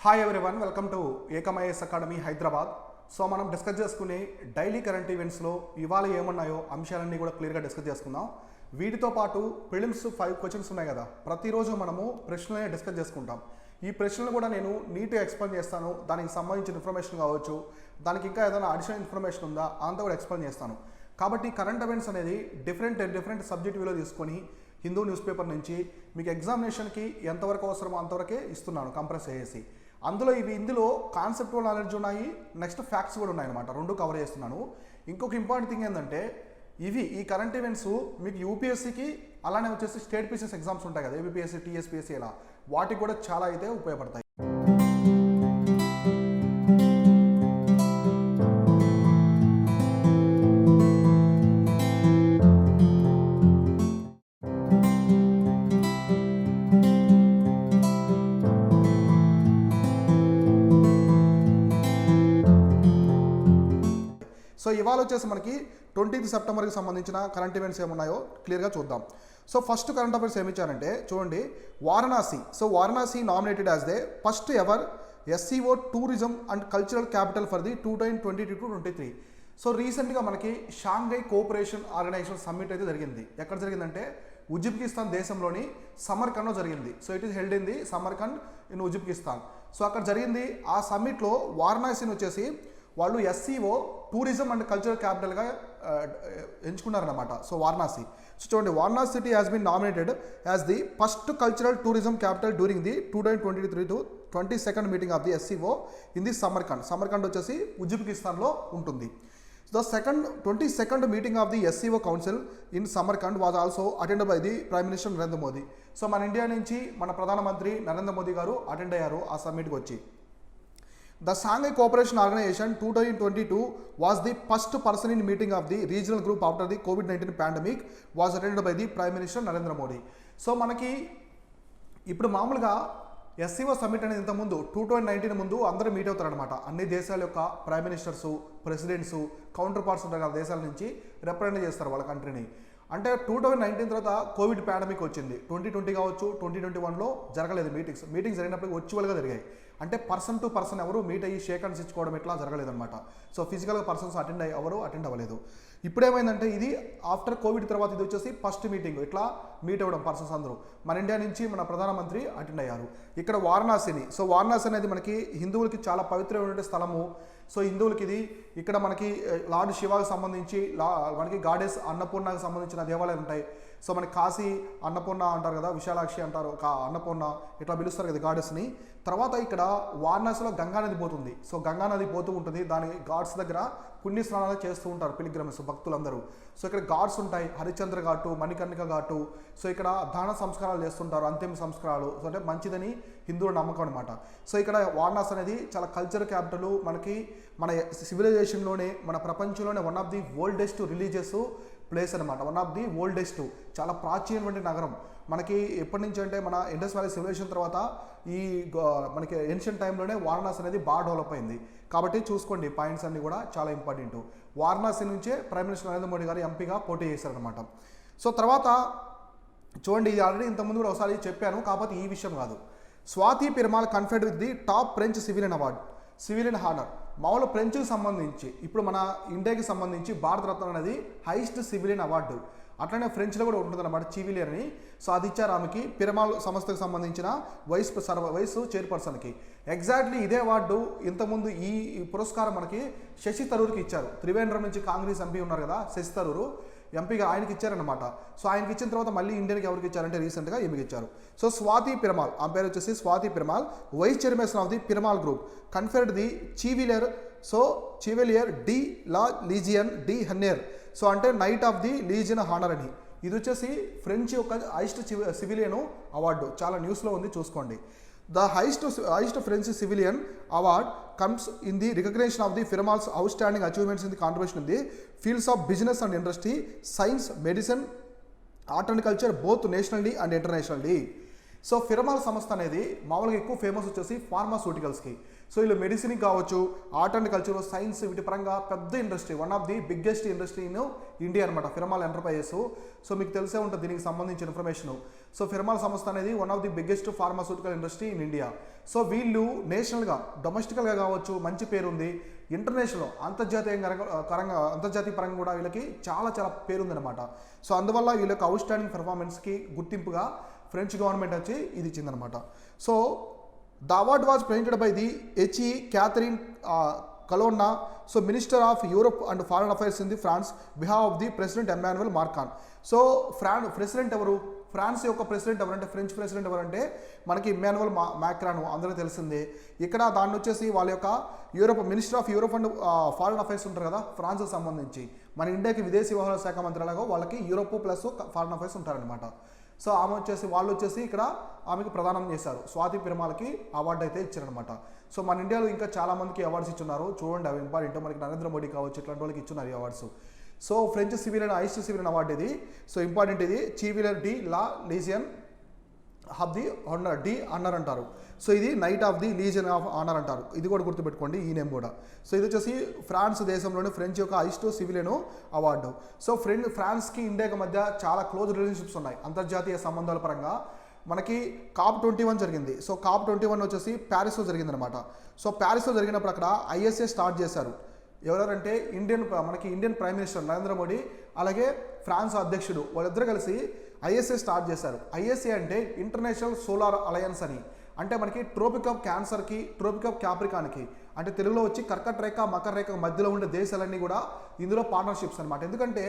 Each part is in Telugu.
Hi everyone, welcome to Ekam IAS academy Hyderabad. So మనం డిస్కస్ చేసుకునే డైలీ కరెంట్ ఈవెంట్స్లో ఇవాళ ఏమున్నాయో అంశాలన్నీ కూడా క్లియర్గా డిస్కస్ చేసుకుందాం. వీటితో పాటు ప్రిలిమ్స్ 5 క్వశ్చన్స్ ఉన్నాయి కదా, ప్రతిరోజు మనము ప్రశ్నలనే డిస్కస్ చేసుకుంటాం. ఈ ప్రశ్నలు కూడా నేను నీట్గా ఎక్స్ప్లెయిన్ చేస్తాను. దానికి సంబంధించిన ఇన్ఫర్మేషన్ కావచ్చు, దానికి ఇంకా ఏదైనా అడిషనల్ ఇన్ఫర్మేషన్ ఉందా అంతా కూడా ఎక్స్ప్లెయిన్ చేస్తాను. కాబట్టి కరెంట్ అఫైర్స్ అనేది డిఫరెంట్ సబ్జెక్ట్ వ్యూలో తీసుకొని హిందూ న్యూస్ పేపర్ నుంచి మీకు ఎగ్జామినేషన్కి ఎంతవరకు అవసరమో అంతవరకే ఇస్తున్నాను కంప్రెస్ చేసి. ఇందులో కాన్సెప్టువల్ నాలెడ్జ్ ఉన్నాయి, నెక్స్ట్ ఫ్యాక్ట్స్ కూడా ఉన్నాయన్నమాట. రెండు కవర్ చేస్తున్నాను. ఇంకొక ఇంపార్టెంట్ థింగ్ ఏంటంటే ఈ కరెంట్ ఈవెంట్స్ మీకు యూపీఎస్సీకి అలానే వచ్చేసి స్టేట్ పీసీఎస్ ఎగ్జామ్స్ ఉంటాయి కదా, ఏబిపిఎస్సీ, టీఎస్పీఎస్సీ, ఇలా వాటికి కూడా చాలా అయితే ఉపయోగపడతాయి. సో ఇవాళ వచ్చేసి మనకి 20th సెప్టెంబర్కి సంబంధించిన కరెంట్ ఈవెంట్స్ ఏమున్నాయో క్లియర్గా చూద్దాం. సో ఫస్ట్ కరెంట్ అఫైర్స్ ఏమి ఇచ్చారంటే చూడండి, Varanasi. So Varanasi nominated as they first ever SCO tourism and cultural capital for the 2022-23. So రీసెంట్గా మనకి షాంఘై కోఆపరేషన్ ఆర్గనైజేషన్ సమ్మిట్ అయితే జరిగింది. ఎక్కడ జరిగిందంటే ఉజ్బెకిస్తాన్ దేశంలోని సమర్కండ్లో జరిగింది. So it is held in the Samarkand in Uzbekistan. So అక్కడ జరిగింది. ఆ సమ్మిట్లో వారణాసిని వచ్చేసి వాళ్ళు ఎస్సీఓ టూరిజం అండ్ కల్చరల్ క్యాపిటల్గా ఎంచుకున్నారన్నమాట. సో వారణాసి. సో చూడండి, Varanasi city has been nominated as the first cultural tourism capital during the 2023-22 meeting of the SCO in the Samarkand. Samarkand వచ్చేసి ఉజ్బెకిస్తాన్లో ఉంటుంది. The 22nd meeting of the SCO council in Samarkand was also attend by the prime minister Narendra Modi. So మన ఇండియా నుంచి మన ప్రధానమంత్రి నరేంద్ర మోదీ గారు అటెండ్ అయ్యారు ఆ సమ్మిట్కి వచ్చి. The Shanghai Cooperation Organization 2022 was the first person in meeting of the regional group after the COVID-19 pandemic was attended by the Prime Minister Narendra Modi. So మనకి ఇప్పుడు మామూలుగా ఎస్సీఓ సమ్మిట్ అనేది ఇంతకుముందు 2019 ముందు అందరూ మీట్ అవుతారనమాట. అన్ని దేశాల యొక్క prime ministers, presidents, counterparts ఉంటారు కదా, దేశాల నుంచి రిప్రజెంట్ చేస్తారు వాళ్ళ కంట్రీని. అంటే 2019 తర్వాత కోవిడ్ పాండమిక్ వచ్చింది. 2020 కావచ్చు, 2021లో జరగలేదు మీటింగ్స్ జరిగినప్పుడు వర్చువల్గా జరిగాయి. అంటే పర్సన్ టు పర్సన్ ఎవరు మీట్ అయ్యి షేక్ హ్యాండ్స్ ఇచ్చుకోవడం ఇట్లా జరగలేదన్నమాట. సో ఫిజికల్గా పర్సన్స్ అటెండ్ అవ్వలేదు. ఇప్పుడు ఏమైందంటే ఇది ఆఫ్టర్ కోవిడ్ తర్వాత ఇది వచ్చేసి ఫస్ట్ మీటింగ్ ఇట్లా మీట్ అవ్వడం పర్సన్స్ అందరూ. మన ఇండియా నుంచి మన ప్రధానమంత్రి అటెండ్ అయ్యారు. ఇక్కడ వారణాసిని. సో వారణాసి అనేది మనకి హిందువులకి చాలా పవిత్రమైన స్థలము. సో హిందువులకి ఇది ఇక్కడ మనకి లార్డ్ శివాకి సంబంధించి మనకి గాడెస్ అన్నపూర్ణకి సంబంధించిన దేవాలయాలు ఉంటాయి. సో మనకి కాశీ అన్నపూర్ణ అంటారు కదా, విశాలాక్షి అంటారు, అన్నపూర్ణ ఇట్లా పిలుస్తారు కదా గాడెస్ని. తర్వాత ఇక్కడ వారణాసిలో గంగానది పోతుంది. సో గంగానది పోతూ ఉంటుంది. దాని ఘాట్స్ దగ్గర పుణ్య స్నానాలు చేస్తూ ఉంటారు పిలిగ్రమ్స్ భక్తులందరూ. సో ఇక్కడ ఘాట్స్ ఉంటాయి, హరిశ్చంద్ర ఘాటు, మణికర్ణిక ఘాటు. సో ఇక్కడ దాన సంస్కారాలు చేస్తుంటారు, అంతిమ సంస్కారాలు. సో అంటే మంచిదని హిందువుల నమ్మకం అనమాట. సో ఇక్కడ వారణాసి అనేది చాలా కల్చర్ క్యాపిటల్. మనకి మన సివిలైజేషన్లోనే, మన ప్రపంచంలోనే one of the oldest religious place అనమాట. వన్ ఆఫ్ ది ఓల్డెస్ట్, చాలా ప్రాచీనమైన నగరం. మనకి ఎప్పటి నుంచి అంటే మన ఇండస్ వ్యాలీ సివిలైజేషన్ తర్వాత మనకి ఏన్షియన్ టైంలోనే వారణాసి అనేది బాగా డెవలప్ అయింది. కాబట్టి చూసుకోండి, పాయింట్స్ అన్నీ కూడా చాలా ఇంపార్టెంట్. వారణాసి నుంచే ప్రైమ్ మినిస్టర్ నరేంద్ర మోడీ గారు ఎంపీగా పోటీ చేశారనమాట. సో తర్వాత చూడండి, ఇది ఆల్రెడీ ఇంతకుముందు కూడా ఒకసారి చెప్పాను, కాకపోతే ఈ విషయం కాదు. Swathi Perumal conferred with the top French civilian award, civilian honour. మామూలు ఫ్రెంచ్కి సంబంధించి ఇప్పుడు మన ఇండియాకి సంబంధించి భారతరత్న అనేది హైయెస్ట్ సివిలియన్ అవార్డు. అట్లనే ఫ్రెంచ్లో కూడా ఉంటుంది అన్నమాట, చివిలియన్ అని. సో అది ఇచ్చారు ఆమెకి, పెరుమాళ్ సంస్థకు సంబంధించిన వైస్ చైర్పర్సన్కి. ఎగ్జాక్ట్లీ ఇదే అవార్డు ఇంతకుముందు ఈ పురస్కారం మనకి శశి థరూర్కి ఇచ్చారు. త్రివేంద్రం నుంచి కాంగ్రెస్ ఎంపీ ఉన్నారు కదా శశి థరూర్, ఎంపీగా ఆయనకి ఇచ్చారనమాట. సో ఆయనకి ఇచ్చిన తర్వాత మళ్ళీ ఇండియన్కి ఎవరికి ఇచ్చారంటే రీసెంట్గా ఈమెకి ఇచ్చారు. సో స్వాతి పెరుమాళ్, ఆ పేరు వచ్చేసి Swati Piramal, vice chairman of the Piramal group, conferred the chevalier de la legion de honneur. So అంటే knight of the legion honour అని. ఇది వచ్చేసి ఫ్రెంచ్ యొక్క హైయెస్ట్ సివిలియన్ అవార్డు. చాలా న్యూస్లో ఉంది, చూసుకోండి. The highest French civilian award comes in the recognition of the Perumal's outstanding achievements in the contribution in the fields of business and industry, science, medicine, art and culture, both nationally and internationally. So Piramal సంస్థ అనేది మామూలుగా ఎక్కువ ఫేమస్ వచ్చేసి ఫార్మాస్యూటికల్స్కి. సో వీళ్ళు మెడిసిన్ కావచ్చు, ఆర్ట్ అండ్ కల్చర్, సైన్స్ వీటి పరంగా పెద్ద industry, one of the biggest industry in India అనమాట ఫిరమాల్ ఎంటర్ప్రైజెస్. సో మీకు తెలిసే ఉంటుంది దీనికి సంబంధించిన ఇన్ఫర్మేషన్. సో ఫిరమాల్ సంస్థ అనేది one of the biggest pharmaceutical industry in India. So వీళ్ళు నేషనల్గా, డొమెస్టికల్గా కావచ్చు మంచి పేరుంది, ఇంటర్నేషనల్ అంతర్జాతీయ పరంగా కూడా వీళ్ళకి చాలా చాలా పేరుందనమాట. సో అందువల్ల వీళ్ళకి అవుట్ స్టాండింగ్ పెర్ఫార్మెన్స్కి గుర్తింపుగా ఫ్రెంచ్ గవర్నమెంట్ వచ్చి ఇది ఇచ్చిందనమాట. So the award was presented by the HE Catherine Colonna, so minister of Europe and foreign affairs in the France, behalf of the president Emmanuel Macron. So president ఎవరు, ఫ్రాన్స్ యొక్క ప్రెసిడెంట్ ఎవరంటే, ఫ్రెంచ్ ప్రెసిడెంట్ ఎవరంటే మనకి ఇమాన్యుయల్ మాక్రాన్, అందరూ తెలిసిందే. ఇక్కడ దాన్ని వచ్చేసి వాళ్ళ యొక్క minister of Europe and foreign affairs ఉంటారు కదా ఫ్రాన్స్కి సంబంధించి, మన ఇండియాకి విదేశీ వ్యవహారాల శాఖ మంత్రులుగా వాళ్ళకి యూరోప్ ప్లస్ ఫారెన్ అఫైర్స్ ఉంటారనమాట. సో వాళ్ళు వచ్చేసి ఇక్కడ ఆమెకు ప్రదానం చేశారు. స్వాతి పిరమాలకి అవార్డు అయితే ఇచ్చారనమాట. సో మన ఇండియాలో ఇంకా చాలా మందికి అవార్డ్స్ ఇచ్చున్నారు, చూడండి అవి ఇంపార్టెంట్. మనకి నరేంద్ర మోడీ కావచ్చు, ఇట్లాంటి వాళ్ళకి ఇచ్చున్నారు ఈ awards. So French civilian highest civilian award ఇది. సో ఇంపార్టెంట్ ఇది, chevalier de la legion of the honour, de honour అంటారు. సో ఇది knight of the legion of honour అంటారు. ఇది కూడా గుర్తుపెట్టుకోండి, ఈ నేమ్ కూడా. సో ఇది వచ్చేసి ఫ్రాన్స్ దేశంలోని ఫ్రెంచ్ యొక్క హైయెస్ట్ సివిలియన్ అవార్డు. సో ఫ్రాన్స్కి ఇండియాకి మధ్య చాలా క్లోజ్ రిలేషన్షిప్స్ ఉన్నాయి అంతర్జాతీయ సంబంధాల పరంగా. మనకి COP21 జరిగింది. సో COP21 వచ్చేసి ప్యారిస్లో జరిగిందనమాట. సో ప్యారిస్లో జరిగినప్పుడు అక్కడ ISA స్టార్ట్ చేశారు. ఎవరంటే మనకి Indian prime minister Narendra Modi, అలాగే ఫ్రాన్స్ అధ్యక్షుడు, వాళ్ళిద్దరు కలిసి ISA స్టార్ట్ చేశారు. ISA అంటే ఇంటర్నేషనల్ సోలార్ అలయన్స్ అని. అంటే మనకి ట్రోపిక్ ఆఫ్ క్యాన్సర్కి, ట్రోపిక్ ఆఫ్ క్యాప్రికాన్కి, అంటే తెలుగులో వచ్చి కర్కట రేఖ మకర రేఖ మధ్యలో ఉండే దేశాలన్నీ కూడా ఇందులో పార్ట్నర్షిప్స్ అనమాట. ఎందుకంటే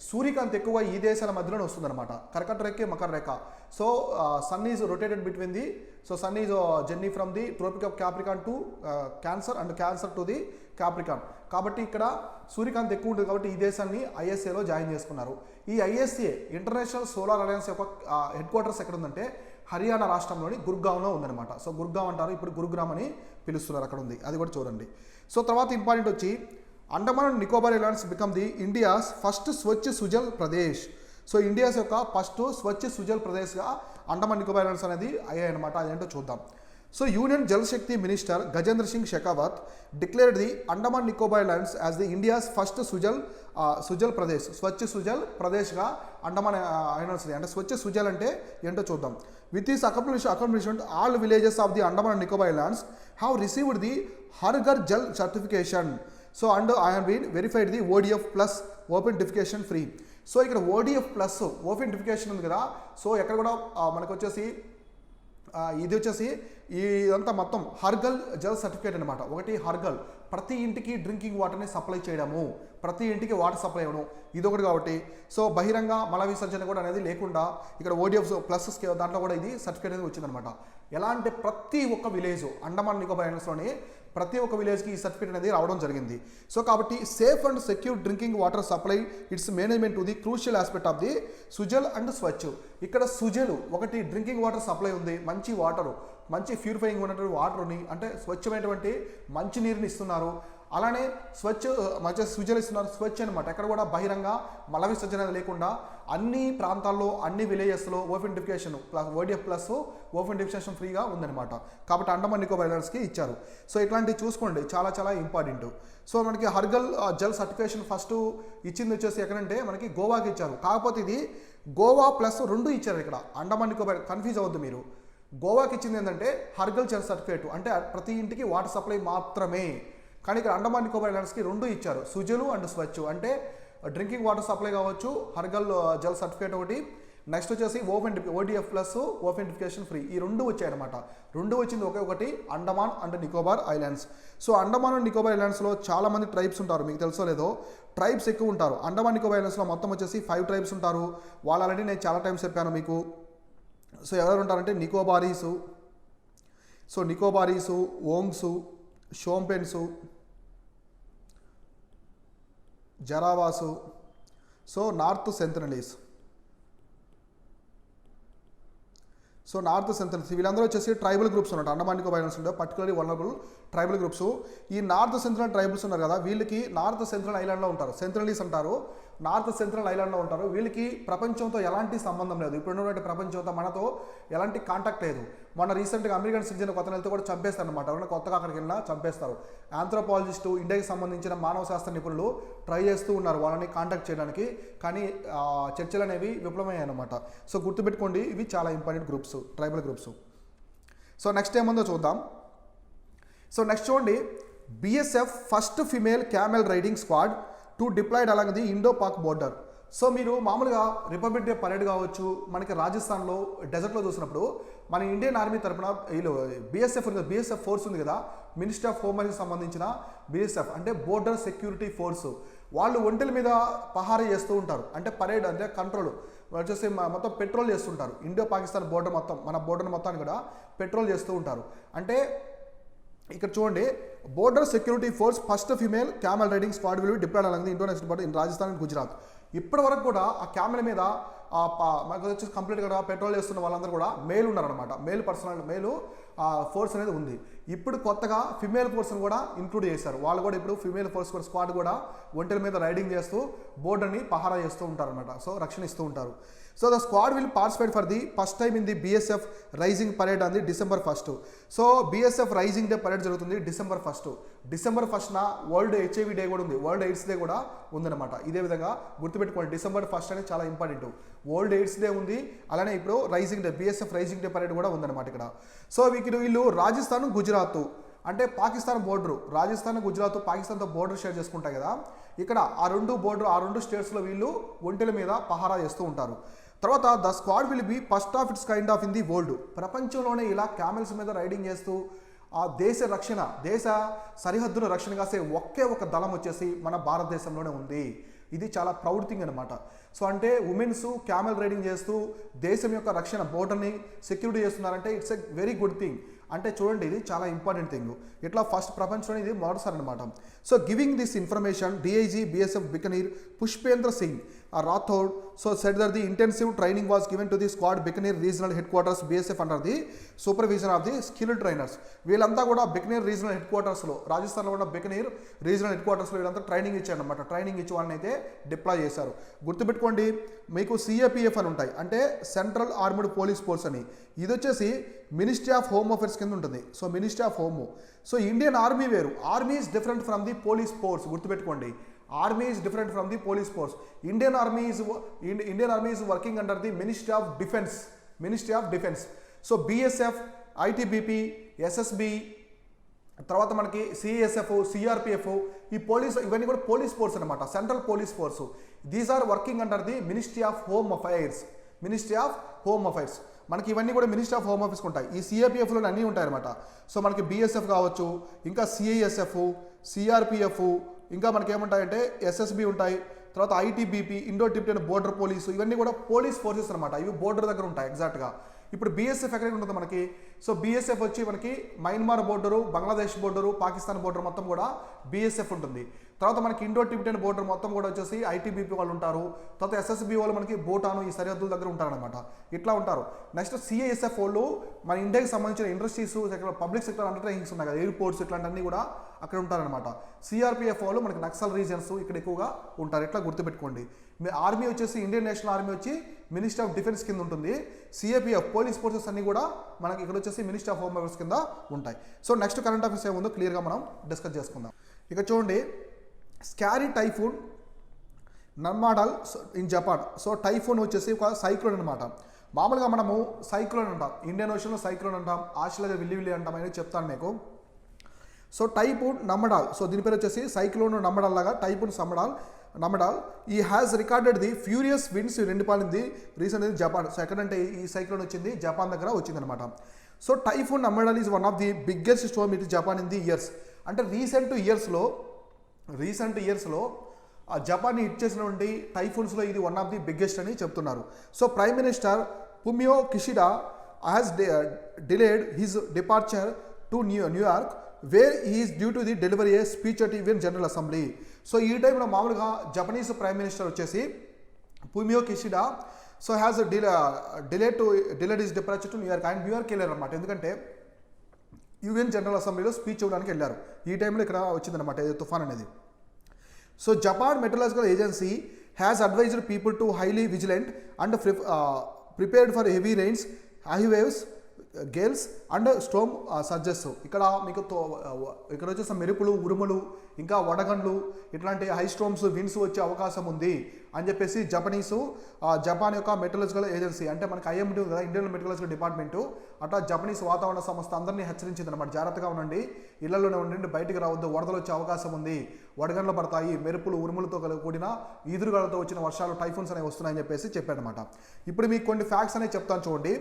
సూర్యకాంతి ఎక్కువ ఈ దేశాల మధ్యలోనే వస్తుందన్నమాట, కర్కట రేఖ మకర రేఖ. So sun is rotated between the, so sun is journey from the tropic of Capricorn to Cancer and Cancer to the Capricorn. కాబట్టి ఇక్కడ సూర్యకాంతి ఎక్కువ ఉంటుంది కాబట్టి ఈ దేశాన్ని ISAలో జాయిన్ చేసుకున్నారు. ఈ ISA ఇంటర్నేషనల్ సోలార్ అలయన్స్ యొక్క హెడ్ క్వార్టర్స్ ఎక్కడ ఉందంటే హర్యానా రాష్ట్రంలోని గుర్గావ్లో ఉందన్నమాట. సో గుర్గావ్ అంటారు, ఇప్పుడు గురుగ్రామ్ అని పిలుస్తున్నారు, అక్కడ ఉంది, అది కూడా చూడండి. సో తర్వాత ఇంపార్టెంట్ వచ్చి Andaman and Nicobar islands become the India's first Swachh Sujal Pradesh. So India's యొక్క ఫస్ట్ స్వచ్ఛ సుజల్ ప్రదేశ్గా అండమాన్ నికోబార్ ఐలాండ్స్ అనేది అయ్యాయన్నమాట. అదేంటో చూద్దాం. So union Jal Shakti minister Gajendra Singh Shekhawat declared the Andaman Nicobar islands as the India's first Sujal Pradesh, Swachh Sujal ప్రదేశ్గా అండమాన్ ఐలాండ్స్. అంటే స్వచ్ఛ సుజల్ అంటే ఏంటో చూద్దాం. With this accomplishment all villages of the Andaman and Nicobar islands have received the Har Ghar Jal certification. So and I have been verified the ODF plus open defecation free. So ఇక్కడ ODF ప్లస్ ఓపెన్ డిఫికేషన్ ఉంది కదా. సో ఎక్కడ కూడా మనకు వచ్చేసి ఇది వచ్చేసి ఇదంతా మొత్తం హర్గల్ జల్ సర్టిఫికేట్ అనమాట. ఒకటి హర్గల్, ప్రతి ఇంటికి డ్రింకింగ్ వాటర్ని సప్లై చేయడము, ప్రతి ఇంటికి వాటర్ సప్లై అవ్వడం, ఇదొకటి. కాబట్టి సో బహిరంగ మల విసర్జన కూడా అనేది లేకుండా ఇక్కడ ODF ప్లస్ దాంట్లో కూడా ఇది సర్టిఫికేట్ అనేది వచ్చిందనమాట. ఎలా అంటే ప్రతి ఒక్క విలేజ్ అండమాన్ నికోబార్ ఐలాండ్స్లోని ప్రతి ఒక్క విలేజ్కి ఈ సర్టిఫికేట్ అనేది రావడం జరిగింది. సో కాబట్టి safe and secure drinking water supply its management to the crucial aspect of the Sujal and Swachh. ఇక్కడ సుజలు ఒకటి డ్రింకింగ్ వాటర్ సప్లై ఉంది, మంచి వాటరు, మంచి ప్యూరిఫైయింగ్ ఉన్నటువంటి వాటర్ని, అంటే స్వచ్ఛమైనటువంటి మంచి నీరుని ఇస్తున్నారు. అలానే మంచి సుజలు ఇస్తున్నారు, స్వచ్ఛ అనమాట. ఎక్కడ కూడా బహిరంగ మల విసర్జన లేకుండా అన్ని ప్రాంతాల్లో, అన్ని విలేజెస్లో open defecation plus ODF plus open defecation ఫ్రీగా ఉందన్నమాట. కాబట్టి అండమాన్ నికోబార్ ఐలాండ్స్కి ఇచ్చారు. సో ఇట్లాంటివి చూసుకోండి, చాలా చాలా ఇంపార్టెంట్. సో మనకి హర్గల్ జల్ సర్టిఫికేషన్ ఫస్ట్ ఇచ్చింది వచ్చేసి ఎక్కడంటే మనకి గోవాకి ఇచ్చారు. కాకపోతే ఇది గోవా ప్లస్ 2 ఇచ్చారు. ఇక్కడ అండమాన్ నికోబార్ కన్ఫ్యూజ్ అవ్వద్దు మీరు. గోవాకి ఇచ్చింది ఏంటంటే హర్గల్ జల్ సర్టిఫికేట్, అంటే ప్రతి ఇంటికి వాటర్ సప్లై మాత్రమే. కానీ ఇక్కడ అండమాన్ నికోబార్ ఐలాండ్స్కి 2 ఇచ్చారు, సుజలు అండ్ స్వచ్ఛ. అంటే డ్రింకింగ్ వాటర్ సప్లై కావచ్చు, హర్గల్ జల్ సర్టిఫికేట్ ఒకటి, నెక్స్ట్ వచ్చేసి ODF plus open defecation free, ఈ 2 వచ్చాయన్నమాట. 2 వచ్చింది ఒకే ఒకటి Andaman and Nicobar islands. So Andaman and Nicobar ఐలాండ్స్లో చాలా మంది ట్రైబ్స్ ఉంటారు, మీకు తెలుసో లేదో, ట్రైబ్స్ ఎక్కువ ఉంటారు. అండమాన్ నికోబార్ ఐలాండ్స్లో మొత్తం వచ్చేసి 5 ట్రైబ్స్ ఉంటారు. వాళ్ళు ఆల్రెడీ నేను చాలా టైమ్స్ చెప్పాను మీకు. సో ఎవరు ఉంటారంటే నికోబారీసు, ఓంగ్సు, షోంపెన్సు, జరావాసు, సో నార్త్ సెంథనలీస్. సో నార్త్ సెంథనలీస్ వీళ్ళందరూ వచ్చేసి ట్రైబల్ గ్రూప్స్ ఉన్నారు. అండమాన్ నికోబార్ ఐలాండ్స్ ఉంటాయి, పర్టికులర్లీ వల్నరబుల్ ట్రైబల్ గ్రూప్స్. ఈ నార్త్ సెంట్రల్ ట్రైబల్స్ ఉన్నారు కదా, వీళ్ళకి నార్త్ సెంట్రల్ ఐలాండ్లో ఉంటారు, సెంథనలీస్ అంటారు. నార్త్ సెంట్రల్ ఐలాండ్లో ఉంటారు. వీళ్ళకి ప్రపంచంతో ఎలాంటి సంబంధం లేదు, ఇప్పుడున్నటువంటి ప్రపంచంతో మనతో ఎలాంటి కాంటాక్ట్ లేదు. మొన్న రీసెంట్గా అమెరికన్ సిటిజన్ కొత్త నెలతో కూడా చంపేస్తారు అనమాట. ఎవరైనా కొత్తగా అక్కడికి వెళ్ళినా చంపేస్తారు. ఆంథ్రోపాలజిస్టు, ఇండియాకి సంబంధించిన మానవ శాస్త్ర నిపుణులు ట్రై చేస్తూ ఉన్నారు వాళ్ళని కాంటాక్ట్ చేయడానికి, కానీ చర్చలు అనేవి విఫలమయ్యాయి అనమాట. సో గుర్తుపెట్టుకోండి, ఇవి చాలా important groups, tribal groups. So next ఏముందో చూద్దాం. సో నెక్స్ట్ చూడండి, BSF first female camel riding squad to deployed along the Indo Pak border. So మీరు మామూలుగా రిపబ్లిక్ డే పరేడ్ కావచ్చు, మనకి రాజస్థాన్లో డెజర్ట్లో చూసినప్పుడు మన ఇండియన్ ఆర్మీ తరఫున వీళ్ళు BSF ఫోర్స్ ఉంది కదా, మినిస్ట్రీ ఆఫ్ హోమ్ అఫైర్స్కి సంబంధించిన BSF అంటే బోర్డర్ సెక్యూరిటీ ఫోర్స్, వాళ్ళు ఒంటెల మీద పహారా చేస్తూ ఉంటారు. అంటే పరేడ్ అంటే కంట్రోల్ వచ్చేసి మొత్తం పెట్రోల్ చేస్తుంటారు. ఇండియో పాకిస్తాన్ బోర్డర్ మొత్తం, మన బోర్డర్ మొత్తాన్ని కూడా పెట్రోల్ చేస్తూ ఉంటారు. అంటే ఇక్కడ చూడండి, border security force first female camel riding squad will deployed along the international border in Rajasthan and Gujarat. ఇప్పటి వరకు కూడా ఆ క్యామెల్ మీద మనకు వచ్చేసి కంప్లీట్గా పెట్రోల్ చేస్తున్న వాళ్ళందరూ కూడా మేల్ ఉన్నారనమాట. మేలు ఫోర్స్ అనేది ఉంది. ఇప్పుడు కొత్తగా ఫిమేల్ ఫోర్స్ని కూడా ఇంక్లూడ్ చేశారు. వాళ్ళు కూడా ఇప్పుడు ఫిమేల్ ఫోర్స్ కూడా స్క్వాడ్ కూడా ఒంటెల మీద రైడింగ్ చేస్తూ బోర్డర్ని పహారా చేస్తూ ఉంటారనమాట. సో రక్షణ ఇస్తూ ఉంటారు. So the squad will participate for the first time in the BSF rising parade on the December 1. So BSF rising day parade జరుగుతుంది December 1. December 1న వరల్డ్ HIV డే కూడా ఉంది, వరల్డ్ ఎయిడ్స్ డే కూడా ఉందన్నమాట. ఇదే విధంగా గుర్తుపెట్టుకోండి, December 1 అనేది చాలా ఇంపార్టెంట్. వరల్డ్ ఎయిడ్స్ డే ఉంది, అలానే ఇప్పుడు rising day BSF rising day parade కూడా ఉందన్నమాట ఇక్కడ. సో వీళ్ళు రాజస్థాన్, గుజరాత్ అంటే పాకిస్తాన్ బోర్డరు, రాజస్థాన్, గుజరాత్ పాకిస్తాన్తో బోర్డర్ షేర్ చేసుకుంటాయి కదా, ఇక్కడ ఆ రెండు స్టేట్స్లో వీళ్ళు ఒంటెల మీద పహారా చేస్తూ ఉంటారు. తర్వాత the squad will be first of it's kind of in the world. ప్రపంచంలోనే ఇలా క్యామెల్స్ మీద రైడింగ్ చేస్తూ ఆ దేశ సరిహద్దుల రక్షణ కాసే ఒకే ఒక దళం వచ్చేసి మన భారతదేశంలోనే ఉంది. ఇది చాలా ప్రౌడ్ థింగ్ అనమాట. సో అంటే ఉమెన్స్ క్యామెల్ రైడింగ్ చేస్తూ దేశం యొక్క రక్షణ బోర్డర్ని సెక్యూరిటీ చేస్తున్నారంటే it's a very good thing. అంటే చూడండి, ఇది చాలా ఇంపార్టెంట్ థింగ్. ఇట్లా ఫస్ట్ ప్రపంచంలో ఇది మొదటిసారి అనమాట. So giving this information DIG BSF Bikaner Pushpendra Singh Rathod so said that the intensive training was given to the squad Bikaner regional head quarters BSF under the supervision of the skilled trainers. వీళ్ళంతా కూడా బికనీర్ రీజనల్ హెడ్ క్వార్టర్స్లో, రాజస్థాన్లో కూడా బికనీర్ రీజనల్ హెడ్ క్వార్టర్స్లో వీళ్ళంతా ట్రైనింగ్ ఇచ్చారనమాట. ట్రైనింగ్ ఇచ్చి వాళ్ళని అయితే డిప్లాయ్ చేశారు. గుర్తుపెట్టుకోండి, మీకు CAPF అని ఉంటాయి, అంటే సెంట్రల్ ఆర్మ్డ్ పోలీస్ ఫోర్స్ అని. ఇది వచ్చేసి మినిస్ట్రీ ఆఫ్ హోమ్ అఫైర్స్ కింద ఉంటుంది. So ministry of home. So Indian army వేరు, army is different from the police force. గుర్తుపెట్టుకోండి, army is different from the police force. Indian army is working under the ministry of defence. So BSF, ITBP, SSB, తర్వాత మనకి CSF, CRPF, ఈ పోలీస్ ఇవన్నీ కూడా పోలీస్ ఫోర్స్ అనమాట, central police force. These are working under the ministry of home affairs. మనకి ఇవన్నీ కూడా మినిస్ట్రీ ఆఫ్ హోమ్ ఆఫీస్ ఉంటాయి. ఈ CAPFలో అన్నీ ఉంటాయి అనమాట. సో మనకి BSF కావచ్చు, ఇంకా CISF, CRPF, ఇంకా మనకి ఏముంటాయంటే SSB ఉంటాయి, తర్వాత ITBP, Indo Tibetan border police, ఇవన్నీ కూడా పోలీస్ ఫోర్సెస్ అనమాట. ఇవి బోర్డర్ దగ్గర ఉంటాయి ఎగ్జాక్ట్గా. ఇప్పుడు BSF ఎక్కడ ఉంటుంది మనకి? సో BSF వచ్చి మనకి Myanmar border, Bangladesh border, Pakistan border మొత్తం కూడా BSF ఉంటుంది. తర్వాత మనకి ఇండో టిబెటన్ బోర్డర్ మొత్తం కూడా వచ్చేసి ITBP వాళ్ళు ఉంటారు. తర్వాత SSB వాళ్ళు మనకి భూటాను, ఈ సరిహద్దుల దగ్గర ఉంటారనమాట. ఇట్లా ఉంటారు. నెక్స్ట్ CISF వాళ్ళు మన ఇండియాకి సంబంధించిన ఇండస్ట్రీస్, పబ్లిక్ సెక్టర్ అండర్టేకింగ్స్ ఉన్నాయి కదా, ఎయిర్పోర్ట్స్, ఇట్లాంటివన్నీ కూడా అక్కడ ఉంటారనమాట. CRPF వాళ్ళు మనకి నక్సల్ రీజన్స్ ఇక్కడ ఎక్కువగా ఉంటారు. ఇట్లా గుర్తుపెట్టుకోండి. ఆర్మీ వచ్చేసి ఇండియన్ నేషనల్ ఆర్మీ వచ్చి మినిస్ట్రీ ఆఫ్ డిఫెన్స్ కింద ఉంటుంది. CAPF పోలీస్ ఫోర్సెస్ అన్ని కూడా మనకి ఇక్కడ వచ్చేసి మినిస్ట్రీ ఆఫ్ హోమ్ అఫైర్స్ కింద ఉంటాయి. సో నెక్స్ట్ కరెంట్ అఫైర్స్ ఏముందో క్లియర్గా మనం డిస్కస్ చేసుకుందాం. ఇక చూడండి, scary typhoon Nanmadol in Japan. So typhoon వచ్చేసి ఒక సైక్లోన్ అనమాట. మామూలుగా మనము సైక్లోన్ అంటాం, ఇండియన్ ఓషన్లో సైక్లోన్ అంటాం, ఆస్ట్రేలియా విల్లి అంటాం అనేది చెప్తాను మీకు. సో టైఫూన్ నమ్మడాల్, సో దీని పేరు వచ్చేసి సైక్లోన్ నమ్మడాల్ లాగా టైఫూన్ నమ్మడాల్ ఈ has recorded the furious winds రెండుపాలింది రీసెంట్ జపాన్. సో ఎక్కడంటే ఈ సైక్లోన్ వచ్చింది జపాన్ దగ్గర వచ్చిందనమాట. So typhoon Nanmadol is one of the biggest storm it Japan in the years. అంటే రీసెంట్ ఇయర్స్లో జపాన్ని హిట్ చేసినటువంటి టైఫూన్స్లో ఇది వన్ ఆఫ్ ది బిగ్గెస్ట్ అని చెప్తున్నారు. So prime minister Fumio Kishida has delayed his departure to New York where is due to the delivery A speech at even general assembly. So ఈ టైంలో మామూలుగా జపనీస్ ప్రైమ్ మినిస్టర్ వచ్చేసి Fumio Kishida so has delayed his departure to New York. ఆయన న్యూయార్క్ వెళ్ళారు అనమాట, ఎందుకంటే యుఎన్ జనరల్ అసెంబ్లీలో స్పీచ్ ఇవ్వడానికి వెళ్ళారు. ఈ టైంలో ఇక్కడ వచ్చిందనమాట తుఫాన్ అనేది. So Japan meteorological agency has advised people to highly vigilant and prepared for heavy rains, high waves, gales and storm surges. ఇక్కడ మీకు ఇక్కడ వచ్చేసి మెరుపులు, ఉరుములు, ఇంకా వడగండ్లు, ఇట్లాంటి హై స్టోమ్స్, విన్స్ వచ్చే అవకాశం ఉంది అని చెప్పేసి జపాన్ యొక్క మెటలజికల్ ఏజెన్సీ, అంటే మనకి ఐఎండీ కదా, ఇండియన్ మెటలజికల్ డిపార్ట్మెంటు, అట్లా జపనీస్ వాతావరణ సంస్థ అందరినీ హెచ్చరించింది అనమాట. జాగ్రత్తగా ఉండండి, ఇళ్లలోనే ఉండండి, బయటికి రావద్దు, వరదలు వచ్చే అవకాశం ఉంది, వడగండ్లు పడతాయి, మెరుపులు, ఉరుములతో కూడిన ఈదురుగాలతో వచ్చిన వర్షాలు, టైఫూన్స్ అనేవి వస్తున్నాయని చెప్పేసి చెప్పాడనమాట. ఇప్పుడు మీకు కొన్ని ఫ్యాక్ట్స్ అనేవి చెప్తాను చూడండి.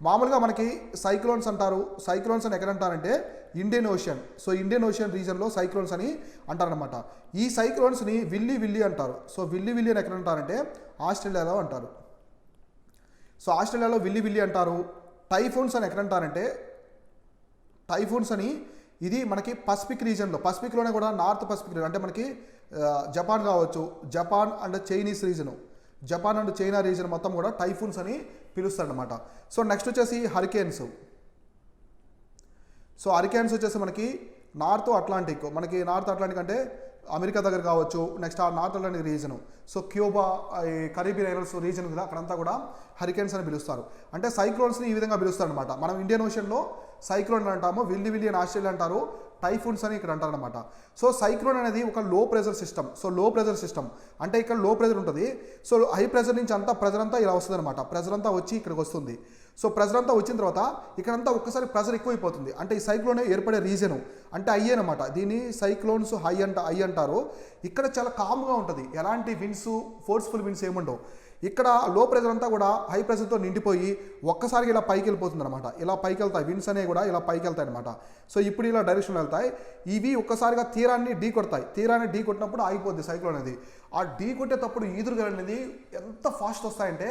మామూలుగా మనకి సైక్లోన్స్ అంటారు. సైక్లోన్స్ అని ఎక్కడంటారంటే Indian ocean. So Indian ocean రీజన్లో సైక్లోన్స్ అని అంటారనమాట. ఈ సైక్లోన్స్ని విల్లీ అంటారు. సో విల్లీ అని ఎక్కడ అంటారంటే ఆస్ట్రేలియాలో అంటారు. సో ఆస్ట్రేలియాలో విల్లీ అంటారు. టైఫూన్స్ అని ఎక్కడ అంటారంటే టైఫూన్స్ అని ఇది మనకి పసిఫిక్ రీజన్లో, పసిఫిక్లోనే కూడా నార్త్ పసిఫిక్ అంటే మనకి జపాన్ కావచ్చు, Japan and Chinese reason, Japan and China reason మొత్తం కూడా టైఫూన్స్ అని పిలుస్తారనమాట. సో నెక్స్ట్ వచ్చేసి హరికేన్స్. సో హరికేన్స్ వచ్చేసి మనకి నార్త్ అట్లాంటిక్, మనకి నార్త్ అట్లాంటిక్ అంటే అమెరికా దగ్గర కావచ్చు, నెక్స్ట్ ఆ north Atlantic reason, so Cuba, ఈ కరీబియన్ ఐలాండ్స్ రీజన్ కదా, అక్కడంతా కూడా హరికేన్స్ అని పిలుస్తారు. అంటే సైక్లోన్స్ని ఈ విధంగా పిలుస్తారు అనమాట. మనం ఇండియన్ ఓషన్లో సైక్లోన్ అని అంటాము, విల్లీ అని ఆస్ట్రేలియా అంటారు, టైఫూన్స్ అని ఇక్కడ అంటారనమాట. సో సైక్లోన్ అనేది ఒక లో ప్రెజర్ సిస్టమ్. సో లో ప్రెజర్ సిస్టమ్ అంటే ఇక్కడ లో ప్రెజర్ ఉంటుంది. సో హై ప్రెజర్ నుంచి అంతా ప్రెజర్ అంతా ఇలా వస్తుంది అనమాట. ప్రెజర్ అంతా వచ్చి ఇక్కడికి వస్తుంది. సో ప్రెజర్ అంతా వచ్చిన తర్వాత ఇక్కడంతా ఒక్కసారి ప్రెజర్ ఎక్కువైపోతుంది. అంటే ఈ సైక్లోన్ ఏర్పడే రీజను అంటే ఐ అనమాట. దీన్ని సైక్లోన్స్ ఐ అంటారు. ఇక్కడ చాలా కామ్గా ఉంటుంది, ఎలాంటి విన్స్, ఫోర్స్ఫుల్ విన్స్ ఏముండవు. ఇక్కడ లో ప్రెజర్ అంతా కూడా హై ప్రెజర్తో నిండిపోయి ఒక్కసారిగా ఇలా పైకి వెళ్ళిపోతుంది అనమాట. ఇలా పైకి వెళ్తాయి, విన్స్ అనేవి కూడా ఇలా పైకి వెళ్తాయి అనమాట. సో ఇప్పుడు ఇలా డైరెక్షన్లో వెళ్తాయి. ఇవి ఒక్కసారిగా తీరాన్ని ఢీ కొడతాయి. తీరాన్ని ఢీ కొట్టినప్పుడు ఆగిపోద్ది సైక్లోన్ అనేది. ఆ ఢీ కొట్టేటప్పుడు ఈదురుగాలు అనేది ఎంత ఫాస్ట్ వస్తాయంటే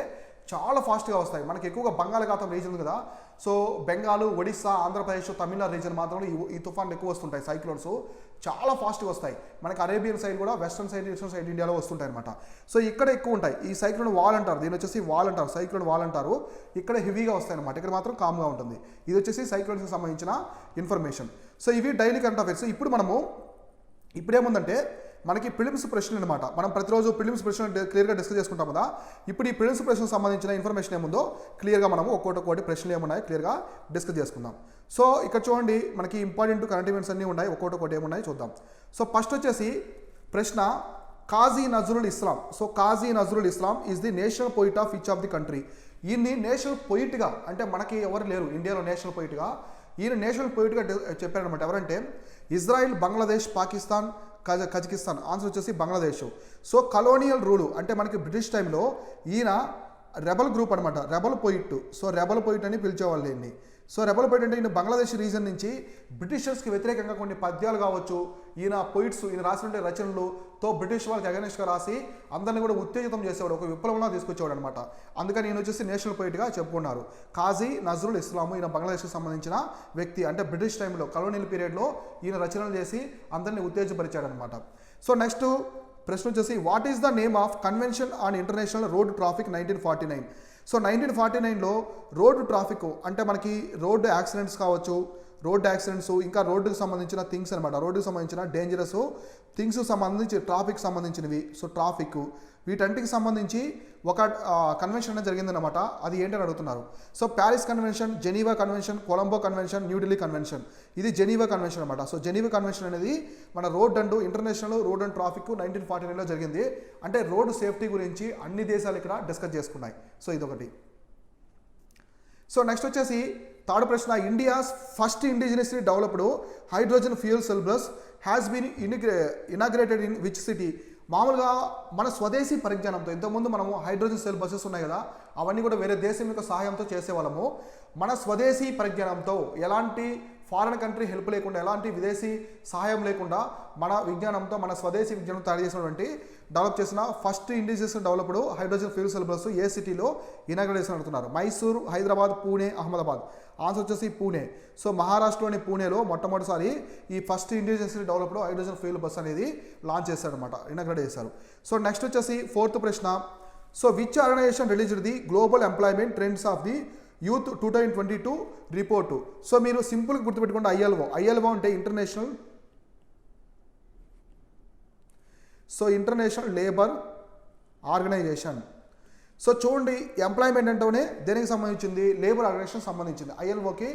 చాలా ఫాస్ట్గా వస్తాయి. మనకి ఎక్కువగా బంగాళాఖాతం రీజన్ ఉంది కదా, సో బెంగాల్, ఒడిస్సా, ఆంధ్రప్రదేశ్, తమిళనాడు రీజన్ మాత్రమే ఈ తుఫాన్లు ఎక్కువ వస్తుంటాయి. సైక్లోన్స్ చాలా ఫాస్ట్గా వస్తాయి. మనకి అరేబియన్ సైడ్ కూడా, వెస్ట్రన్ సైడ్, ఈస్టర్న్ సైడ్ ఇండియాలో వస్తుంటాయి అనమాట. సో ఇక్కడ ఎక్కువ ఉంటాయి. ఈ సైక్లోన్ వాల్ అంటారు, దీని వచ్చేసి వాల్ అంటారు, సైక్లోన్ వాల్ అంటారు. ఇక్కడ హెవీగా వస్తాయి అనమాట, ఇక్కడ మాత్రం కామ్గా ఉంటుంది. ఇది వచ్చేసి సైక్లోన్స్కి సంబంధించిన ఇన్ఫర్మేషన్. సో ఇవి డైలీ కరెంట్ అఫైర్స్. ఇప్పుడేముందంటే మనకి ప్రిలిమ్స్ ప్రశ్నలు అనమాట. మనం ప్రతిరోజు ప్రిలిమ్స్ ప్రశ్నలు క్లియర్గా డిస్కస్ చేసుకుంటాం కదా. ఇప్పుడు ఈ ప్రిలిమ్స్ ప్రశ్నలకు సంబంధించిన ఇన్ఫర్మేషన్ ఏముందో క్లియర్గా మనము ఒక్కొక్కటి ప్రశ్నలు ఏమున్నాయో క్లియర్గా డిస్కస్ చేసుకుందాం. సో ఇక్కడ చూడండి, మనకి ఇంపార్టెంట్ కరెంట్ ఈవెంట్స్ అన్నీ ఉన్నాయి, ఒక్కొక్కటి ఏమున్నాయో చూద్దాం. సో ఫస్ట్ వచ్చేసి ప్రశ్న, Kazi Nazrul Islam. So Kazi Nazrul Islam is the national poet of each of the country. ఈయన్ని నేషనల్ పోయిట్గా, అంటే మనకి ఎవరు లేరు ఇండియాలో నేషనల్ పోయిట్గా, ఈయన నేషనల్ పోయిట్గా చెప్పారనమాట. ఎవరంటే Israel, Bangladesh, Pakistan, Kazakhstan. Answer వచ్చేసి బంగ్లాదేశ్. సో కలోనియల్ రూలు అంటే మనకి బ్రిటిష్ టైంలో ఈయన రెబల్ గ్రూప్ అనమాట, rebel poet. So rebel poet అని పిలిచేవాళ్ళు ఈయన్ని. సో రెబల్ పోయిట్ అంటే ఈయన బంగ్లాదేశ్ రీజన్ నుంచి బ్రిటిషర్స్కి వ్యతిరేకంగా కొన్ని పద్యాలు కావచ్చు, ఈయన పోయిట్స్, ఈయన రాసిన రచనలతో బ్రిటిష్ వాళ్ళకి అగెనిస్ట్గా రాసి అందరినీ కూడా ఉత్తేజితం చేసేవాడు, ఒక విప్లవంలో తీసుకొచ్చేవాడు అనమాట. అందుకని ఈయన వచ్చేసి నేషనల్ పోయిట్గా చెప్పుకున్నారు. కాజీ నజరుల్ ఇస్లాం, ఈయన బంగ్లాదేశ్కి సంబంధించిన వ్యక్తి. అంటే బ్రిటిష్ టైంలో కలోనియల్ పీరియడ్లో ఈయన రచనలు చేసి అందరినీ ఉత్తేజపరిచాడు అనమాట. సో నెక్స్ట్ ప్రశ్న వచ్చేసి, what is the name of convention on international road traffic 1949. So 1949లో రోడ్డు ట్రాఫిక్ అంటే మనకి రోడ్డు యాక్సిడెంట్స్ కావచ్చు, రోడ్డు యాక్సిడెంట్స్, ఇంకా రోడ్డుకు సంబంధించిన థింగ్స్ అనమాట, రోడ్డుకు సంబంధించిన డేంజరస్ థింగ్స్ సంబంధించి ట్రాఫిక్ సంబంధించినవి. సో ట్రాఫిక్ వీటంటికి సంబంధించి ఒక కన్వెన్షన్ అనేది జరిగిందనమాట. అది ఏంటని అడుగుతున్నారు. So Paris convention, Geneva convention, Colombo convention, New Delhi convention. ఇది జెనీవా కన్వెన్షన్ అనమాట. సో జెనీవా కన్వెన్షన్ అనేది మన road and international road and traffic 1949లో జరిగింది. అంటే రోడ్డు సేఫ్టీ గురించి అన్ని దేశాలు ఇక్కడ డిస్కస్ చేసుకున్నాయి. సో ఇదొకటి. సో నెక్స్ట్ వచ్చేసి థర్డ్ ప్రశ్న, India's first indigenously developed hydrogen fuel cell bus has been inaugurated in which city. మామూలుగా మన స్వదేశీ పరిజ్ఞానంతో, ఇంతకుముందు మనము హైడ్రోజన్ సెల్ బస్సెస్ ఉన్నాయి కదా, అవన్నీ కూడా వేరే దేశం యొక్క సహాయంతో చేసేవాళ్ళము. మన స్వదేశీ పరిజ్ఞానంతో, ఎలాంటి ఫారెన్ కంట్రీ హెల్ప్ లేకుండా, ఎలాంటి విదేశీ సహాయం లేకుండా మన విజ్ఞానంతో, మన స్వదేశీ విజ్ఞానం తయారు చేసినటువంటి డెవలప్ చేసిన first indigenous developed hydrogen fuel cell bus ఏ సిటీలో ఇనాగ్రేషన్ అంటున్నారు. మైసూరు, హైదరాబాద్, పూణే, అహ్మదాబాద్. ఆన్సర్ వచ్చేసి పూణే. సో మహారాష్ట్రలోని పూణేలో మొట్టమొదటిసారి ఈ first indigenous developed hydrogen fuel bus అనేది లాంచ్ చేశారనమాట, ఇనాగ్రేట్ చేశారు. సో నెక్స్ట్ వచ్చేసి ఫోర్త్ ప్రశ్న, so which organisation released the global employment trends of the youth 2022 report. So మీరు సింపుల్గా గుర్తుపెట్టుకోండి, ఐఎల్ఓ అంటే ఇంటర్నేషనల్ లేబర్ ఆర్గనైజేషన్. సో చూడండి, ఎంప్లాయ్మెంట్ అంటేనే దేనికి సంబంధించింది? లేబర్ ఆర్గనైజేషన్ సంబంధించింది, ఐఎల్ఓకి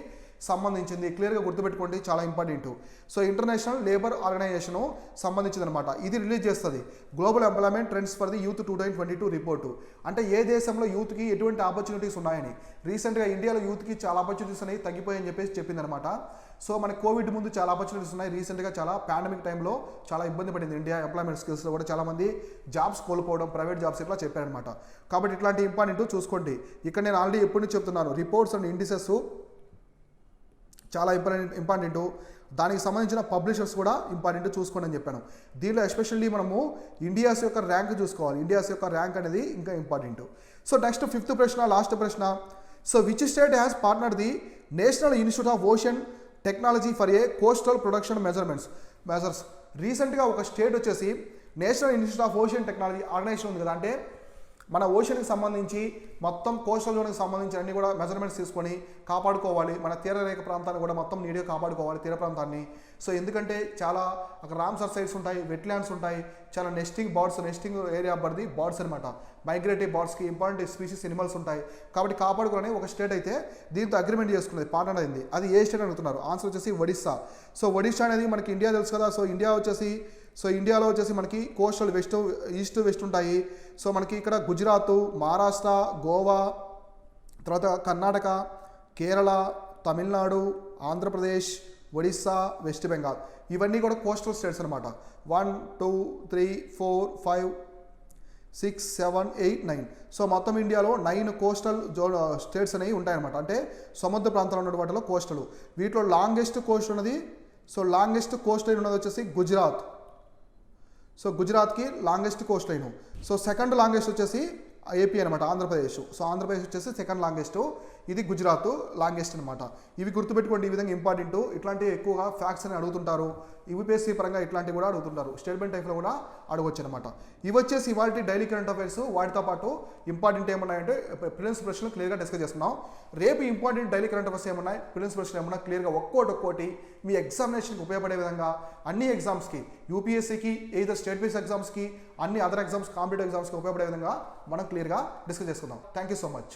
సంబంధించింది. క్లియర్గా గుర్తుపెట్టుకోండి, చాలా important. So international labour organisation సంబంధించింది అనమాట. ఇది రిలీజ్ చేస్తుంది global employment trends for the youth 2022 report. అంటే ఏ దేశంలో యూత్కి ఎటువంటి ఆపర్చునిటీస్ ఉన్నాయని. రీసెంట్గా ఇండియాలో యూత్కి చాలా ఆపర్చునిటీస్ అనేవి తగ్గిపోయాయని చెప్పేసి చెప్పిందనమాట. సో మన కోవిడ్ ముందు చాలా ఆపర్చునిటీస్ ఉన్నాయి. రీసెంట్గా చాలా పాండమిక్ టైంలో చాలా ఇబ్బంది పడింది ఇండియా. ఎంప్లాయ్మెంట్ స్కిల్స్లో కూడా చాలామంది జాబ్స్ కోల్పోవడం, ప్రైవేట్ జాబ్స్ ఇట్లా చెప్పారనమాట. కాబట్టి ఇట్లాంటి ఇంపార్టెంట్ చూసుకోండి. ఇక్కడ నేను ఆల్రెడీ ఎప్పటి నుంచి చెప్తున్నాను, రిపోర్ట్స్ అండ్ ఇండిసెస్ చాలా ఇంపార్టెంట్. దానికి సంబంధించిన పబ్లిషర్స్ కూడా ఇంపార్టెంట్ చూసుకోండి అని చెప్పాను. దీనిలో ఎస్పెషల్లీ మనము ఇండియాస్ యొక్క ర్యాంక్ చూసుకోవాలి. ఇండియాస్ యొక్క ర్యాంక్ అనేది ఇంకా ఇంపార్టెంట్. సో నెక్స్ట్ 5th ప్రశ్న, లాస్ట్ ప్రశ్న. So which state has partner the national institute of ocean technology for a coastal production measures. రీసెంట్గా ఒక స్టేట్ వచ్చేసి national institute of ocean technology organisation ఉంది కదా, అంటే మన ఓషన్కి సంబంధించి మొత్తం కోస్టల్ జోన్కి సంబంధించి అన్ని కూడా మెజర్మెంట్స్ తీసుకొని కాపాడుకోవాలి. మన తీరరేఖ ప్రాంతాన్ని కూడా మొత్తం నీట్గా కాపాడుకోవాలి, తీర ప్రాంతాన్ని. సో ఎందుకంటే చాలా అక్కడ రామ్సర్ సైట్స్ ఉంటాయి, వెట్లాండ్స్ ఉంటాయి, చాలా నెస్టింగ్ ఏరియా పడిది బర్డ్స్ అనమాట. మైగ్రేటివ్ బర్డ్స్కి ఇంపార్టెంట్ స్పీసీస్ ఎనిమల్స్ ఉంటాయి. కాబట్టి కాపాడుకోవాలని ఒక స్టేట్ అయితే దీంతో అగ్రిమెంట్ చేసుకున్నది, పార్ట్నర్ అయింది. అది ఏ స్టేట్ అడుగుతున్నారు? ఆన్సర్ వచ్చేసి ఒడిస్సా. సో ఒడిస్సా అనేది మనకి ఇండియా తెలుసు కదా. సో ఇండియాలో వచ్చేసి మనకి కోస్టల్ ఈస్ట్ వెస్ట్ ఉంటాయి. సో మనకి ఇక్కడ గుజరాత్, మహారాష్ట్ర, గోవా, తర్వాత కర్ణాటక, కేరళ, తమిళనాడు, ఆంధ్రప్రదేశ్, ఒడిస్సా, వెస్ట్ బెంగాల్, ఇవన్నీ కూడా కోస్టల్ స్టేట్స్ అనమాట. 1 2 3 4 5 6 7 8 9. సో మొత్తం ఇండియాలో 9 కోస్టల్ స్టేట్స్ అనేవి ఉంటాయన్నమాట. అంటే సముద్ర ప్రాంతాల్లో ఉన్న వాటిలో కోస్టల్. వీటిలో లాంగెస్ట్ కోస్ట్ ఉన్నది, లాంగెస్ట్ కోస్ట్ లైన్ ఉన్నది వచ్చేసి గుజరాత్. సో గుజరాత్కి longest coast line. So second longest వచ్చేసి ఏపీ అనమాట, ఆంధ్రప్రదేశ్. సో ఆంధ్రప్రదేశ్ వచ్చేసి సెకండ్ లాంగెస్ట్, ఇది గుజరాత్ లాంగెస్ట్ అనమాట. ఇవి గుర్తుపెట్టుకోండి, ఈ విధంగా ఇంపార్టెంట్. ఇట్లాంటివి ఎక్కువగా ఫ్యాక్ట్స్ అని అడుగుతుంటారు, యూపీఎస్సీ పరంగా ఇట్లాంటివి కూడా అడుగుతుంటారు, స్టేట్మెంట్ టైప్లో కూడా అడగొచ్చు అనమాట. ఇవి వచ్చేసి ఇవాళ డైలీ కరెంట్ అఫైర్స్. వాటితో పాటు ఇంపార్టెంట్ ఏమన్నాయంటే ప్రిలిమ్స్ ప్రశ్నలు క్లియర్గా డిస్కస్ చేస్తున్నాం. రేపు ఇంపార్టెంట్ డైలీ కరెంట్ అఫైర్స్ ఏమన్నాయి, ప్రిలిమ్స్ ప్రశ్నలు ఏమన్నా క్లియర్గా ఒక్కోటి మీ ఎగ్జామినేషన్కి ఉపయోగపడే విధంగా అన్ని ఎగ్జామ్స్కి, యూపీఎస్సీకి, ఏదైతే స్టేట్ బేస్ ఎగ్జామ్స్కి, అన్ని అదర్ ఎగ్జామ్స్, కాంపిటేటివ్ ఎగ్జామ్స్కి ఉపయోగపడే విధంగా మనం క్లియర్గా డిస్కస్ చేసుకుందాం. Thank you so much.